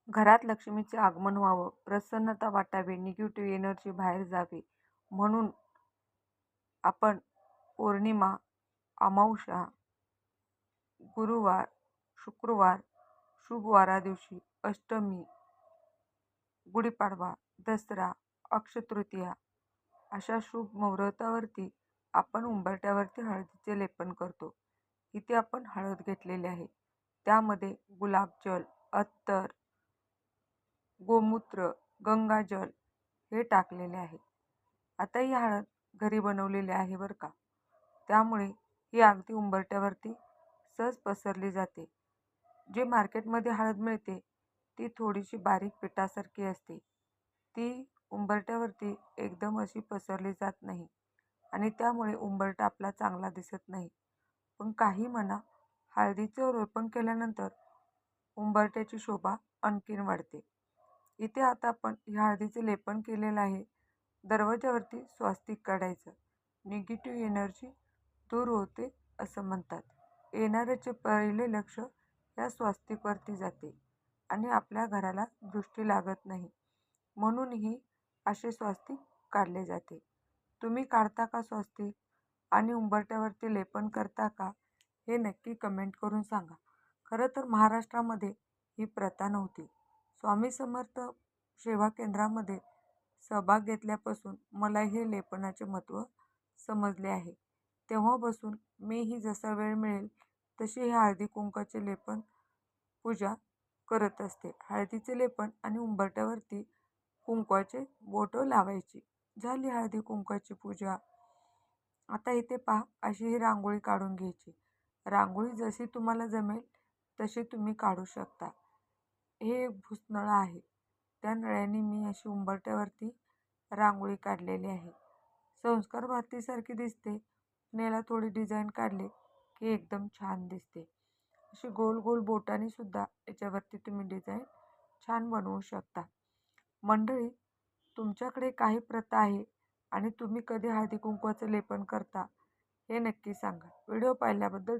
घरात लक्ष्मीचे आगमन व्हावं, प्रसन्नता वाटावी, निगेटिव्ह एनर्जी बाहेर जावी म्हणून आपण पौर्णिमा, अमावस्या, गुरुवार, शुक्रवार, शुभ वारादिवशी, अष्टमी, गुढीपाडवा, दसरा, अक्षयतृतीया अशा शुभ मुहूर्तावरती आपण उंबरठ्यावरती हळदीचे लेपन करतो. इथे आपण हळद घेतलेली आहे. त्यामध्ये गुलाबजल, अत्तर, गोमूत्र, गंगाजल हे टाकलेले आहे. आता ही हळद घरी बनवलेली आहे बरं का. त्यामुळे ही अगदी उंबरठ्यावरती सहज पसरली जाते. जे मार्केटमध्ये हळद मिळते ती थोडीशी बारीक पिठासारखी असते. ती उंबरठ्यावरती एकदम अशी पसरली जात नाही आणि त्यामुळे उंबरठा आपला चांगला दिसत नाही. पण काही म्हणा, हळदीचं लेपन केल्यानंतर उंबरठ्याची शोभा आणखीन वाढते. इथे आता आपण ह्या हळदीचे लेपन केलेलं आहे. दरवाजावरती स्वस्तिक काढायचं. निगेटिव्ह एनर्जी दूर होते असं म्हणतात. येणाऱ्याचे पहिले लक्ष या स्वस्तिकवरती जाते आणि आपल्या घराला दृष्टी लागत नाही. म्हणूनही असे स्वस्तिक काढले जाते. तुम्ही काढता का स्वस्तिक आणि उंबरठ्यावरती लेपन करता का हे नक्की कमेंट करून सांगा. खरं तर महाराष्ट्रामध्ये ही प्रथा नव्हती. स्वामी समर्थ सेवा केंद्रामध्ये सहभाग घेतल्यापासून मला हे लेपनाचे महत्त्व समजले आहे. तेव्हापासून मीही जसा वेळ मिळेल तशी हे हळदी कुंकवाचे लेपन पूजा करत असते. हळदीचे लेपन आणि उंबरठ्यावरती कुंकवाचे बोटं लावायची. झाली हळदी कुंकवाची पूजा. आता इथे पहा, अशी ही रांगोळी काढून घ्यायची. रांगोळी जशी तुम्हाला जमेल तशी तुम्ही काढू शकता. हे एक भुसनळं आहे. त्या नळ्याने मी अशी उंबरठ्यावरती रांगोळी काढलेली आहे. संस्कार भारतीसारखी दिसते. पण याला थोडी डिझाईन काढली की एकदम छान दिसते. अशी गोल गोल बोटाने सुद्धा याच्यावरती तुम्ही डिझाईन छान बनवू शकता. मंडळी, तुमच्याकडे काही प्रथा आहे आणि तुम्ही कधी हळदी कुंकवाचं लेपन करता हे नक्की सांगा. व्हिडिओ पाहिल्याबद्दल